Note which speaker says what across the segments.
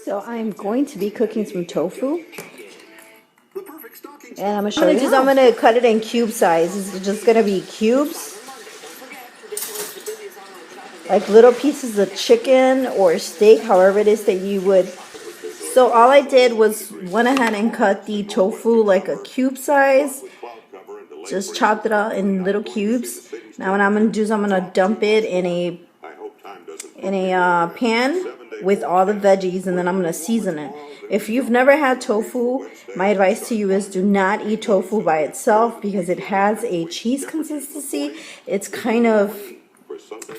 Speaker 1: So I'm going to be cooking some tofu, and I'm gonna show you. I'm gonna cut it in cube size. It's just gonna be cubes, like little pieces of chicken or steak, however it is that you would. So all I did was went ahead and cut the tofu like a cube size. Just chopped it out in little cubes. Now what I'm gonna do is I'm gonna dump it in a pan with all the veggies, and then I'm gonna season it. If you've never had tofu, my advice to you is do not eat tofu by itself because it has a cheese consistency. It's kind of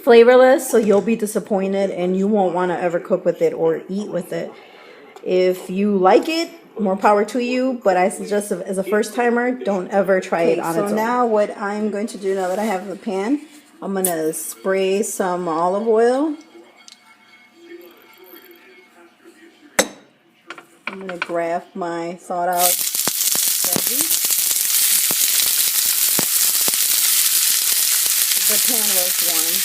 Speaker 1: flavorless, so you'll be disappointed and you won't want to ever cook with it or eat with it. If you like it, more power to you, but I suggest as a first timer, don't ever try it on its own. So now what I'm going to do, now that I have the pan, I'm going to spray some olive oil. I'm going to grab my thawed out veggies. The pan was warm.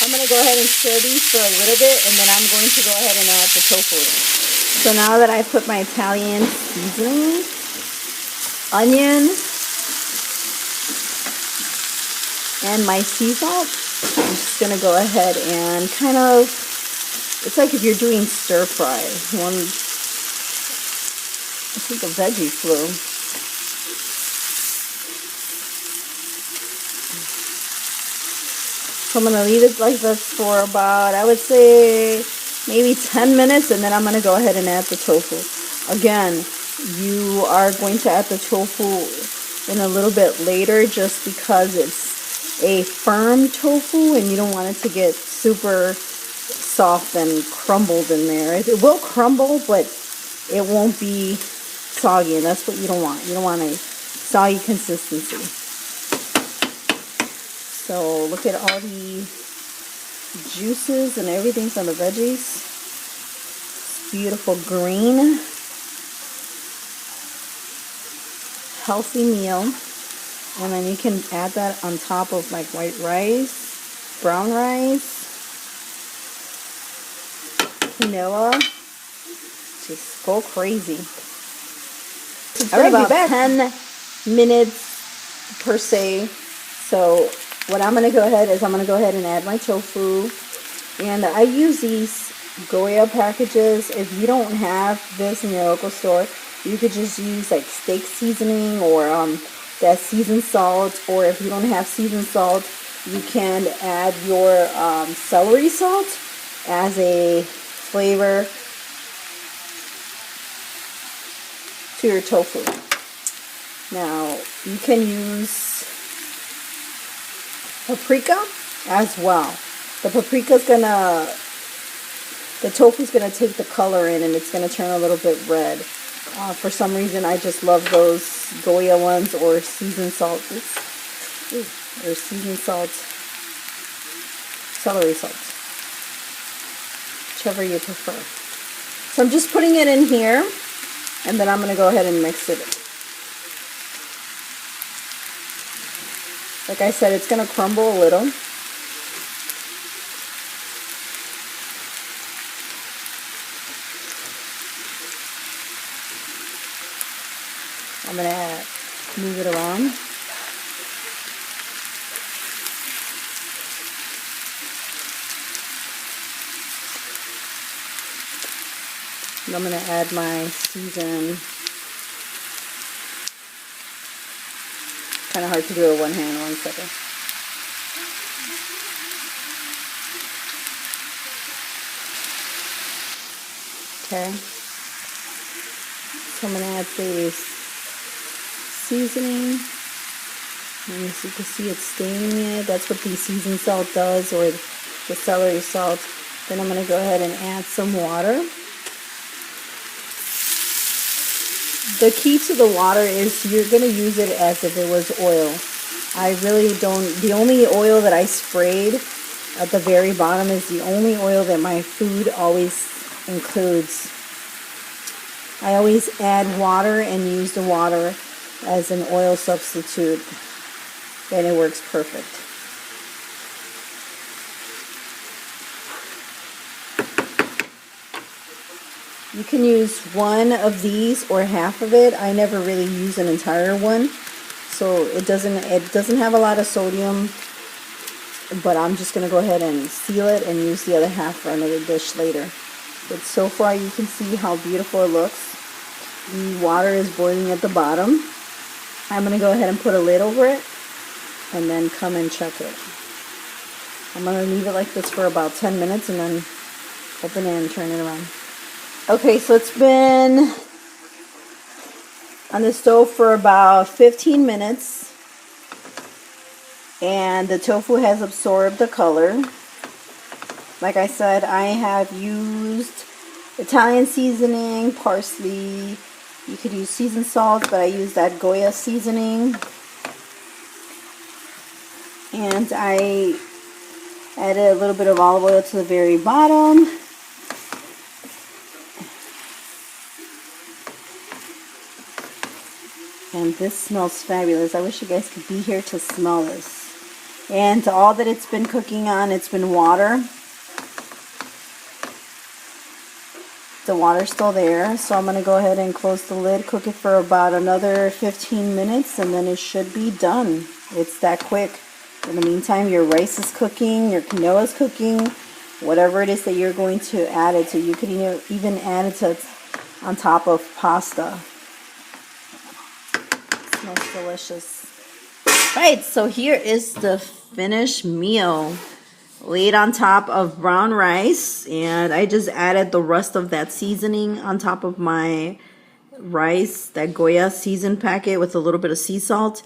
Speaker 1: I'm going to go ahead and stir these for a little bit, and then I'm going to go ahead and add the tofu. So now that I've put my Italian seasoning, onion, and my sea salt, I'm just going to go ahead and kind of, it's like if you're doing stir fry. I think a veggie flew. So I'm going to leave it like this for about, I would say, maybe 10 minutes, and then I'm going to go ahead and add the tofu. Again, you are going to add the tofu in a little bit later just because it's a firm tofu and you don't want it to get super soft and crumbled in there. It will crumble, but it won't be soggy, and that's what you don't want. You don't want a soggy consistency. So look at all the juices and everything from the veggies. It's beautiful green, healthy meal. And then you can add that on top of like white rice, brown rice, quinoa. Just go crazy. It's been about 10 minutes per se. So what I'm going to go ahead is I'm going to go ahead and add my tofu. And I use these Goya packages. If you don't have this in your local store, you could just use like steak seasoning or that seasoned salt. Or if you don't have seasoned salt, you can add your celery salt as a flavor to your tofu. Now, you can use paprika as well. The tofu's gonna take the color in and it's gonna turn a little bit red. For some reason, I just love those Goya ones or seasoned salt. Or seasoned salt, celery salt, whichever you prefer. So I'm just putting it in here, and then I'm gonna go ahead and mix it. Like I said, it's going to crumble a little. I'm going to move it around. And I'm going to add my seasoned. Kind of hard to do it with one hand. 1 second. Okay. So I'm going to add the seasoning. And as you can see, it's staining it. That's what the seasoned salt does, or the celery salt. Then I'm going to go ahead and add some water. The key to the water is you're going to use it as if it was oil. I really don't, the only oil that I sprayed at the very bottom is the only oil that my food always includes. I always add water and use the water as an oil substitute. and it works perfect. You can use one of these or half of it. I never really use an entire one, so it doesn't have a lot of sodium, but I'm just going to go ahead and seal it and use the other half for another dish later. But so far you can see how beautiful it looks. The water is boiling at the bottom. I'm going to go ahead and put a lid over it and then come and check it. I'm going to leave it like this for about 10 minutes and then open it and turn it around. Okay, so it's been on the stove for about 15 minutes and the tofu has absorbed the color. Like I said, I have used Italian seasoning, parsley. You could use seasoned salt, but I use that Goya seasoning. And I added a little bit of olive oil to the very bottom. And this smells fabulous. I wish you guys could be here to smell this. And all that it's been cooking on, it's been water. The water's still there, so I'm going to go ahead and close the lid, cook it for about another 15 minutes, and then it should be done. It's that quick. In the meantime, your rice is cooking, your quinoa is cooking, whatever it is that you're going to add it to. You could even add it to on top of pasta. It smells delicious. Right, so here is the finished meal. Laid on top of brown rice, and I just added the rest of that seasoning on top of my rice, that Goya seasoned packet with a little bit of sea salt,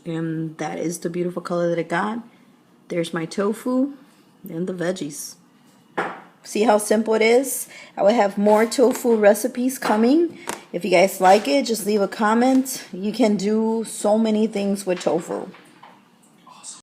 Speaker 1: and that is the beautiful color that it got. There's my tofu and the veggies. See how simple it is? I will have more tofu recipes coming. If you guys like it, just leave a comment. You can do so many things with tofu.